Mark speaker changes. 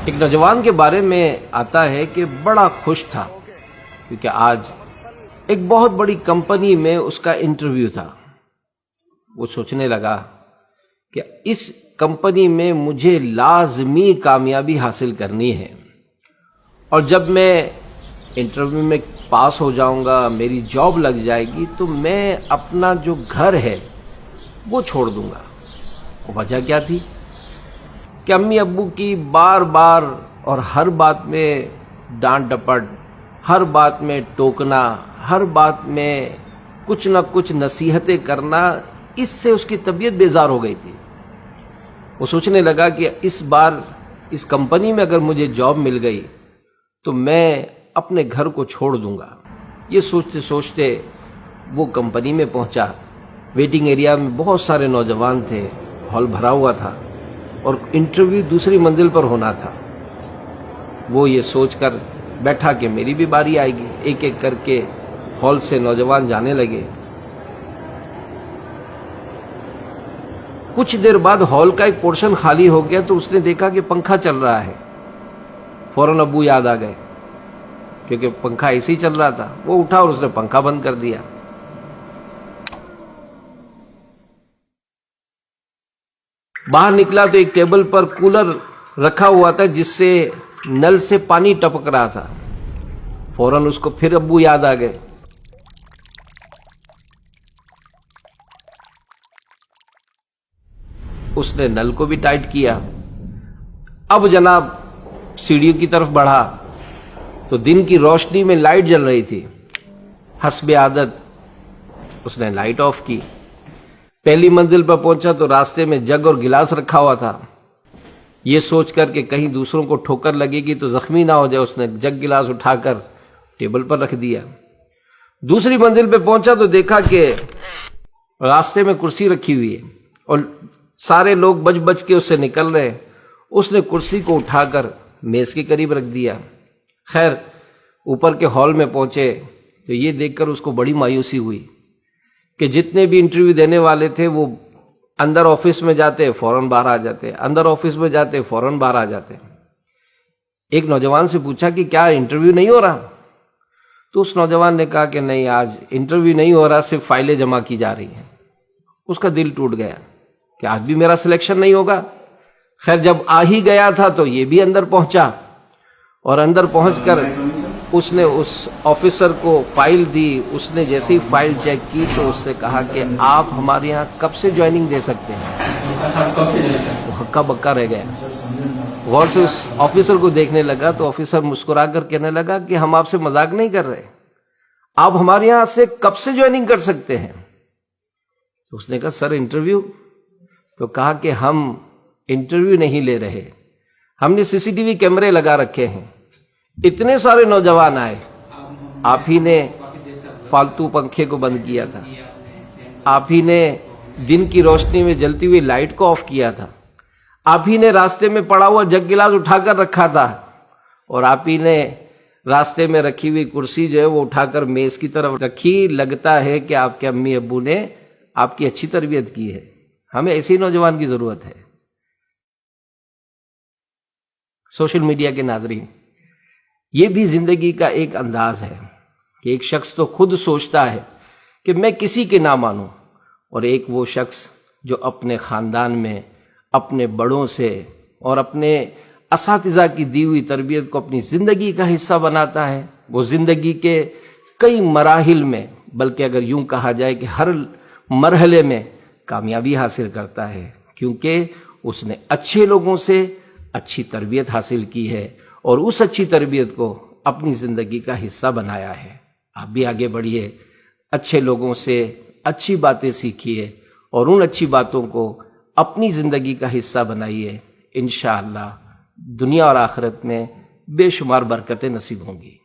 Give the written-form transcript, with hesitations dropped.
Speaker 1: ایک نوجوان کے بارے میں آتا ہے کہ بڑا خوش تھا کیونکہ آج ایک بہت بڑی کمپنی میں اس کا انٹرویو تھا۔ وہ سوچنے لگا کہ اس کمپنی میں مجھے لازمی کامیابی حاصل کرنی ہے، اور جب میں انٹرویو میں پاس ہو جاؤں گا، میری جاب لگ جائے گی، تو میں اپنا جو گھر ہے وہ چھوڑ دوں گا۔ وجہ کیا تھی کہ امی ابو کی بار بار اور ہر بات میں ڈانٹ ڈپٹ، ہر بات میں ٹوکنا، ہر بات میں کچھ نہ کچھ نصیحتیں کرنا، اس سے اس کی طبیعت بیزار ہو گئی تھی۔ وہ سوچنے لگا کہ اس بار اس کمپنی میں اگر مجھے جاب مل گئی تو میں اپنے گھر کو چھوڑ دوں گا۔ یہ سوچتے سوچتے وہ کمپنی میں پہنچا۔ ویٹنگ ایریا میں بہت سارے نوجوان تھے، ہال بھرا ہوا تھا اور انٹرویو دوسری منزل پر ہونا تھا۔ وہ یہ سوچ کر بیٹھا کہ میری بھی باری آئے گی۔ ایک ایک کر کے ہال سے نوجوان جانے لگے۔ کچھ دیر بعد ہال کا ایک پورشن خالی ہو گیا تو اس نے دیکھا کہ پنکھا چل رہا ہے۔ فوراً ابو یاد آ گئے کیونکہ پنکھا ایسے ہی چل رہا تھا۔ وہ اٹھا اور اس نے پنکھا بند کر دیا۔ باہر نکلا تو ایک ٹیبل پر کولر رکھا ہوا تھا جس سے نل سے پانی ٹپک رہا تھا۔ فوراً اس کو پھر ابو یاد آ گئے۔ اس نے نل کو بھی ٹائٹ کیا۔ اب جناب سیڑھیوں کی طرف بڑھا تو دن کی روشنی میں لائٹ جل رہی تھی۔ حسب عادت اس نے لائٹ آف کی۔ پہلی منزل پر پہنچا تو راستے میں جگ اور گلاس رکھا ہوا تھا۔ یہ سوچ کر کہ کہیں دوسروں کو ٹھوکر لگے گی تو زخمی نہ ہو جائے، اس نے جگ گلاس اٹھا کر ٹیبل پر رکھ دیا۔ دوسری منزل پہ پہنچا تو دیکھا کہ راستے میں کرسی رکھی ہوئی ہے اور سارے لوگ بج بج کے اس سے نکل رہے۔ اس نے کرسی کو اٹھا کر میز کے قریب رکھ دیا۔ خیر اوپر کے ہال میں پہنچے تو یہ دیکھ کر اس کو بڑی مایوسی ہوئی کہ جتنے بھی انٹرویو دینے والے تھے وہ اندر آفس میں جاتے فوراً باہر آ جاتے، اندر آفس میں جاتے فوراً باہر آ جاتے۔ ایک نوجوان سے پوچھا کہ کیا انٹرویو نہیں ہو رہا؟ تو اس نوجوان نے کہا کہ نہیں، آج انٹرویو نہیں ہو رہا، صرف فائلیں جمع کی جا رہی ہیں۔ اس کا دل ٹوٹ گیا کہ آج بھی میرا سلیکشن نہیں ہوگا۔ خیر جب آ ہی گیا تھا تو یہ بھی اندر پہنچا، اور اندر پہنچ کر اس نے اس آفیسر کو فائل دی۔ اس نے جیسے ہی فائل چیک کی تو اس سے کہا کہ آپ ہمارے یہاں کب سے جوائننگ دے سکتے ہیں؟ وہ ہکا بکا رہ گیا۔ غور سے اس آفیسر کو دیکھنے لگا تو آفیسر مسکرا کر کہنے لگا کہ ہم آپ سے مذاق نہیں کر رہے، آپ ہمارے یہاں سے کب سے جوائننگ کر سکتے ہیں؟ تو اس نے کہا سر انٹرویو؟ تو کہا کہ ہم انٹرویو نہیں لے رہے، ہم نے سی سی ٹی وی کیمرے لگا رکھے ہیں۔ اتنے سارے نوجوان آئے، آپ ہی نے فالتو پنکھے کو بند کیا تھا، آپ ہی نے دن کی روشنی میں جلتی ہوئی لائٹ کو آف کیا تھا، آپ ہی نے راستے میں پڑا ہوا جگ گلاس اٹھا کر رکھا تھا، اور آپ ہی نے راستے میں رکھی ہوئی کرسی جو ہے وہ اٹھا کر میز کی طرف رکھی۔ لگتا ہے کہ آپ کے امی ابو نے آپ کی اچھی تربیت کی ہے۔ ہمیں ایسے ہی نوجوان کی ضرورت ہے۔ سوشل میڈیا کے ناظرین، یہ بھی زندگی کا ایک انداز ہے کہ ایک شخص تو خود سوچتا ہے کہ میں کسی کے نہ مانوں، اور ایک وہ شخص جو اپنے خاندان میں اپنے بڑوں سے اور اپنے اساتذہ کی دی ہوئی تربیت کو اپنی زندگی کا حصہ بناتا ہے۔ وہ زندگی کے کئی مراحل میں، بلکہ اگر یوں کہا جائے کہ ہر مرحلے میں کامیابی حاصل کرتا ہے، کیونکہ اس نے اچھے لوگوں سے اچھی تربیت حاصل کی ہے اور اس اچھی تربیت کو اپنی زندگی کا حصہ بنایا ہے۔ آپ بھی آگے بڑھیے، اچھے لوگوں سے اچھی باتیں سیکھیے اور ان اچھی باتوں کو اپنی زندگی کا حصہ بنائیے۔ انشاءاللہ دنیا اور آخرت میں بے شمار برکتیں نصیب ہوں گی۔